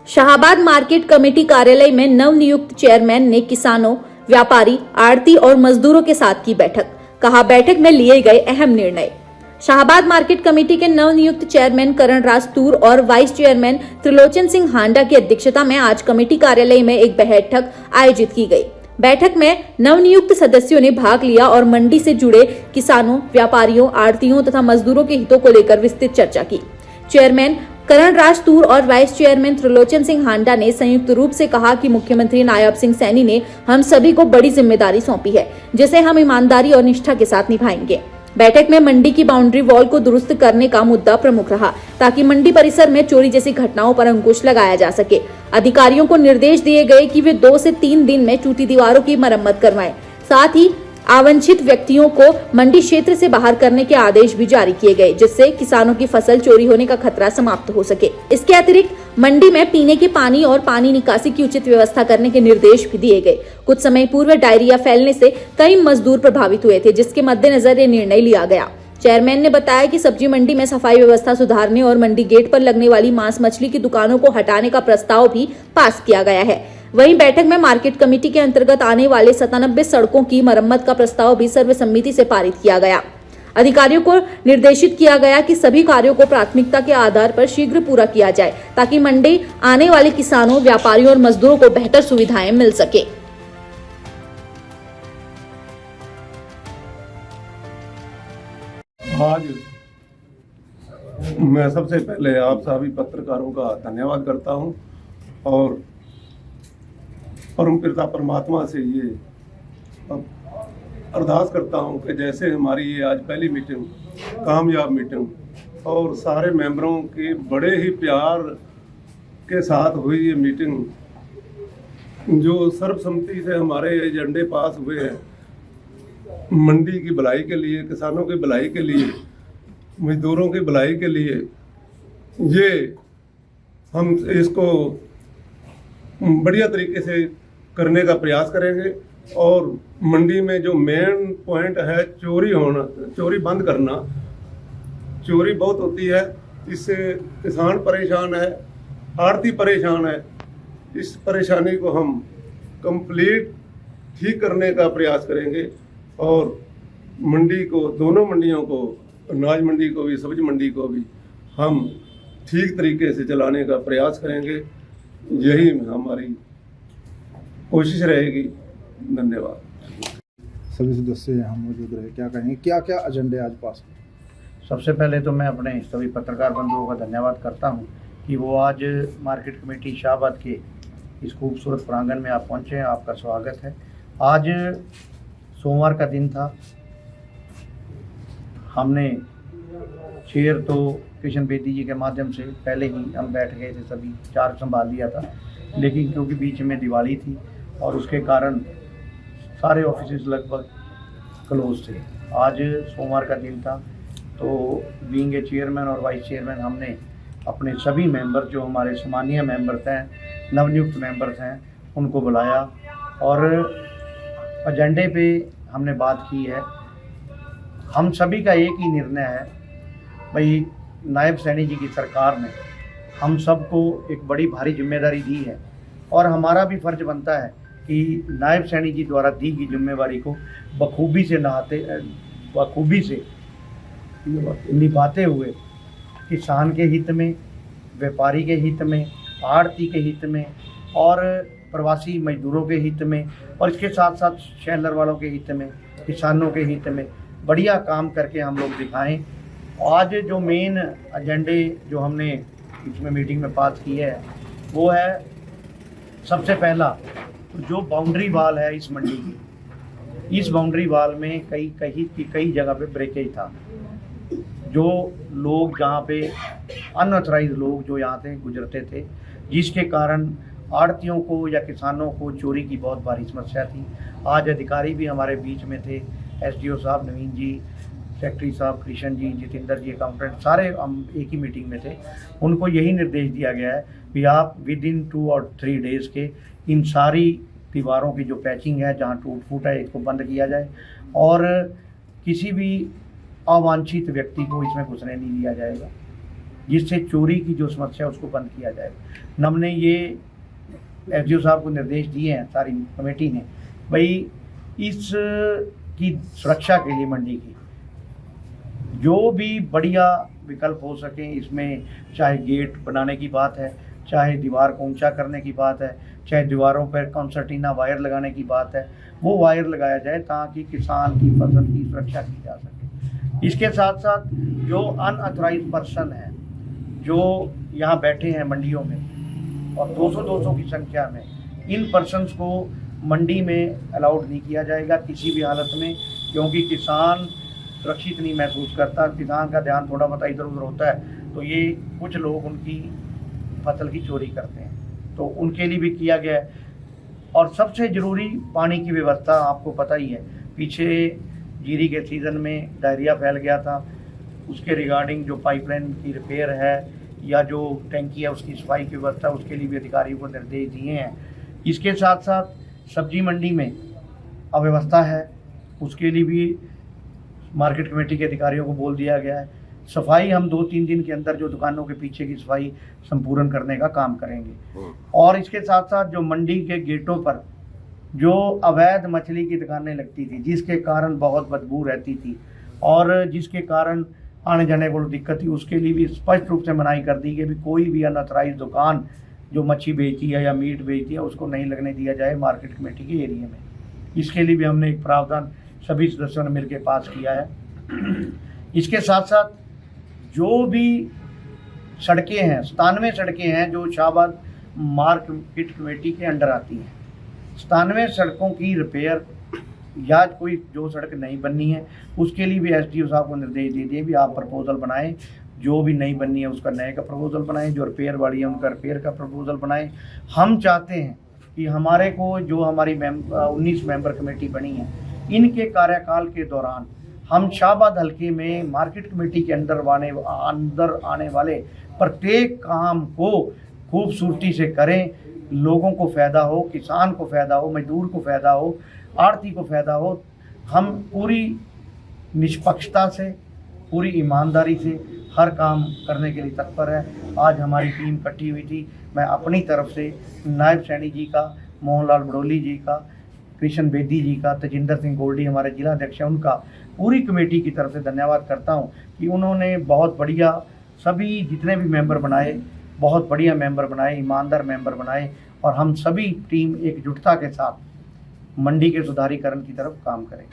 Shahabad market committee कार्यालय में नवनियुक्त चेयरमैन ने किसानों, व्यापारी, आड़ती और मजदूरों के साथ की बैठक। कहा, बैठक में लिए गए अहम निर्णय। शाहबाद मार्केट कमेटी के नवनियुक्त चेयरमैन करण राज तूर और वाइस चेयरमैन त्रिलोचन सिंह हांडा की अध्यक्षता में आज कमेटी कार्यालय में एक बैठक आयोजित की गई। बैठक में नवनियुक्त सदस्यों ने भाग लिया और मंडी से जुड़े किसानों, व्यापारियों, आड़तियों तथा मजदूरों के हितों को लेकर विस्तृत चर्चा की। चेयरमैन करण राज तूर और वाइस चेयरमैन त्रिलोचन सिंह हांडा ने संयुक्त रूप से कहा कि मुख्यमंत्री नायब सिंह सैनी ने हम सभी को बड़ी जिम्मेदारी सौंपी है, जिसे हम ईमानदारी और निष्ठा के साथ निभाएंगे। बैठक में मंडी की बाउंड्री वॉल को दुरुस्त करने का मुद्दा प्रमुख रहा, ताकि मंडी परिसर में चोरी जैसी घटनाओं पर अंकुश लगाया जा सके। अधिकारियों को निर्देश दिए गए कि वे 2 से 3 दिन में टूटी दीवारों की मरम्मत करवाएं। साथ ही अवांछित व्यक्तियों को मंडी क्षेत्र से बाहर करने के आदेश भी जारी किए गए, जिससे किसानों की फसल चोरी होने का खतरा समाप्त हो सके। इसके अतिरिक्त मंडी में पीने के पानी और पानी निकासी की उचित व्यवस्था करने के निर्देश भी दिए गए। कुछ समय पूर्व डायरिया फैलने से कई मजदूर प्रभावित हुए थे, जिसके मद्देनजर ये निर्णय लिया गया। चेयरमैन ने बताया कि सब्जी मंडी में सफाई व्यवस्था सुधारने और मंडी गेट पर लगने वाली मांस मछली की दुकानों को हटाने का प्रस्ताव भी पास किया गया है। वहीं बैठक में मार्केट कमेटी के अंतर्गत आने वाले 97 सड़कों की मरम्मत का प्रस्ताव भी सर्वसम्मति से पारित किया गया। अधिकारियों को निर्देशित किया गया कि सभी कार्यों को प्राथमिकता के आधार पर शीघ्र पूरा किया जाए, ताकि मंडी आने वाले किसानों, व्यापारियों और मजदूरों को बेहतर सुविधाएं मिल सके। आज मैं सबसे पहले आप सभी पत्रकारों का धन्यवाद करता हूं और परमपिता परमात्मा से ये अरदास करता हूं कि जैसे हमारी ये आज पहली मीटिंग कामयाब मीटिंग और सारे मेंबरों के बड़े ही प्यार के साथ हुई ये मीटिंग, जो सर्वसम्मति से हमारे एजेंडे पास हुए हैं मंडी की भलाई के लिए, किसानों की भलाई के लिए, मजदूरों की भलाई के लिए, ये हम इसको बढ़िया तरीके से करने का प्रयास करेंगे। और मंडी में जो मेन पॉइंट है चोरी होना, चोरी बंद करना। चोरी बहुत होती है, इससे किसान परेशान है, आड़ती परेशान है। इस परेशानी को हम कंप्लीट ठीक करने का प्रयास करेंगे और मंडी को, दोनों मंडियों को, अनाज मंडी को भी, सब्जी मंडी को भी हम ठीक तरीके से चलाने का प्रयास करेंगे। यही हमारी कोशिश रहेगी। धन्यवाद। सभी सदस्य यहाँ मौजूद रहे, क्या कहेंगे, क्या क्या एजेंडे आज पास? सबसे पहले तो मैं अपने सभी पत्रकार बंधुओं का धन्यवाद करता हूँ कि वो आज मार्केट कमेटी शाहबाद के इस खूबसूरत प्रांगण में आप पहुँचे हैं। आपका स्वागत है। आज सोमवार का दिन था। हमने चेयर तो किशन बेदी जी के माध्यम से पहले ही हम बैठ गए थे, सभी चार्ज संभाल लिया था, लेकिन क्योंकि बीच में दिवाली थी और उसके कारण सारे ऑफिस लगभग क्लोज थे। आज सोमवार का दिन था, तो बीइंग ए चेयरमैन और वाइस चेयरमैन हमने अपने सभी मेंबर, जो हमारे सम्मानीय मेंबर्स हैं, नवनियुक्त मेंबर्स हैं, उनको बुलाया और एजेंडे पे हमने बात की है। हम सभी का एक ही निर्णय है, भाई नायब सैनी जी की सरकार ने हम सबको एक बड़ी भारी जिम्मेदारी दी है और हमारा भी फर्ज बनता है कि नायब सैनी जी द्वारा दी गई जिम्मेदारी को बखूबी से निभाते हुए किसान के हित में, व्यापारी के हित में, आड़ती के हित में और प्रवासी मजदूरों के हित में और इसके साथ साथ शहर वालों के हित में, किसानों के हित में बढ़िया काम करके हम लोग दिखाएं। आज जो मेन एजेंडे जो हमने इसमें मीटिंग में पास की है वो है, सबसे पहला जो बाउंड्री वाल है इस मंडी की, इस बाउंड्री वाल में कई जगह पे ब्रेकेज था। जो लोग जहाँ पे अनऑथराइज लोग जो यहाँ से गुजरते थे, जिसके कारण आड़तियों को या किसानों को चोरी की बहुत भारी समस्या थी। आज अधिकारी भी हमारे बीच में थे, एसडीओ साहब नवीन जी, सेक्रेटरी साहब कृष्ण जी, जितेंद्र जी अकाउंटेंट, सारे हम एक ही मीटिंग में थे। उनको यही निर्देश दिया गया है कि आप विद इन 2 और 3 डेज़ के इन सारी दीवारों की जो पैचिंग है, जहाँ टूट फूट है, इसको बंद किया जाए और किसी भी अवांछित व्यक्ति को इसमें घुसने नहीं दिया जाएगा। जिससे चोरी की जो समस्या है उसको बंद किया जाएगा। हमने ये एसडीओ साहब को निर्देश दिए हैं सारी कमेटी ने, भाई इस की सुरक्षा के लिए मंडी की जो भी बढ़िया विकल्प हो सके, इसमें चाहे गेट बनाने की बात है, चाहे दीवार को ऊंचा करने की बात है, चाहे दीवारों पर कंसर्टीना वायर लगाने की बात है, वो वायर लगाया जाए ताकि किसान की फसल की सुरक्षा की जा सके। इसके साथ साथ जो अनऑथराइज्ड पर्सन है जो यहाँ बैठे हैं मंडियों में और 200 की संख्या में, इन पर्सन्स को मंडी में अलाउड नहीं किया जाएगा किसी भी हालत में, क्योंकि किसान सुरक्षित नहीं महसूस करता। किसान का ध्यान थोड़ा बहुत इधर उधर होता है तो ये कुछ लोग उनकी फसल की चोरी करते हैं, तो उनके लिए भी किया गया है। और सबसे ज़रूरी पानी की व्यवस्था, आपको पता ही है पीछे जीरी के सीज़न में डायरिया फैल गया था, उसके रिगार्डिंग जो पाइपलाइन की रिपेयर है या जो टैंकी है उसकी सफाई की व्यवस्था, उसके लिए भी अधिकारियों को निर्देश दिए हैं। इसके साथ साथ सब्जी मंडी में अव्यवस्था है, उसके लिए भी मार्केट कमेटी के अधिकारियों को बोल दिया गया है। सफाई हम 2-3 दिन के अंदर जो दुकानों के पीछे की सफाई संपूर्ण करने का काम करेंगे। और इसके साथ साथ जो मंडी के गेटों पर जो अवैध मछली की दुकानें लगती थी, जिसके कारण बहुत बदबू रहती थी और जिसके कारण आने जाने को दिक्कत थी, उसके लिए भी स्पष्ट रूप से मनाही कर दी कि भी कोई भी अनऑथराइज्ड दुकान जो मच्छी बेचती है या मीट बेचती है उसको नहीं लगने दिया जाए मार्केट कमेटी के एरिया में। इसके लिए भी हमने एक प्रावधान सभी सदस्यों ने मिलकर पास किया है। इसके साथ साथ जो भी सड़कें हैं, 97 सड़कें हैं जो शाहबाद मार्केट कमेटी के अंडर आती हैं, 97 सड़कों की रिपेयर या कोई जो सड़क नहीं बननी है उसके लिए भी एसडीओ साहब को निर्देश दे दिए भी आप प्रपोजल बनाएं, जो भी नहीं बननी है उसका नए का प्रपोजल बनाएं, जो रिपेयर वाली है उनका रिपेयर का प्रपोजल बनाएं। हम चाहते हैं कि हमारे को जो हमारी 19 मेंबर कमेटी बनी है, इनके कार्यकाल के दौरान हम शाहबाद हल्के में मार्केट कमेटी के अंदर आने वाले प्रत्येक काम को खूबसूरती से करें, लोगों को फ़ायदा हो, किसान को फ़ायदा हो, मजदूर को फ़ायदा हो, आड़ती को फ़ायदा हो। हम पूरी निष्पक्षता से, पूरी ईमानदारी से हर काम करने के लिए तत्पर है। आज हमारी टीम इकट्ठी हुई थी, मैं अपनी तरफ से नायब सैनी जी का, मोहनलाल बड़ोली जी का, कृष्ण बेदी जी का, तेजिंदर सिंह गोल्डी हमारे जिला अध्यक्ष हैं, उनका पूरी कमेटी की तरफ से धन्यवाद करता हूं कि उन्होंने बहुत बढ़िया सभी जितने भी मेंबर बनाए, बहुत बढ़िया मेंबर बनाए, ईमानदार मेंबर बनाए और हम सभी टीम एकजुटता के साथ मंडी के सुधारीकरण की तरफ काम करें।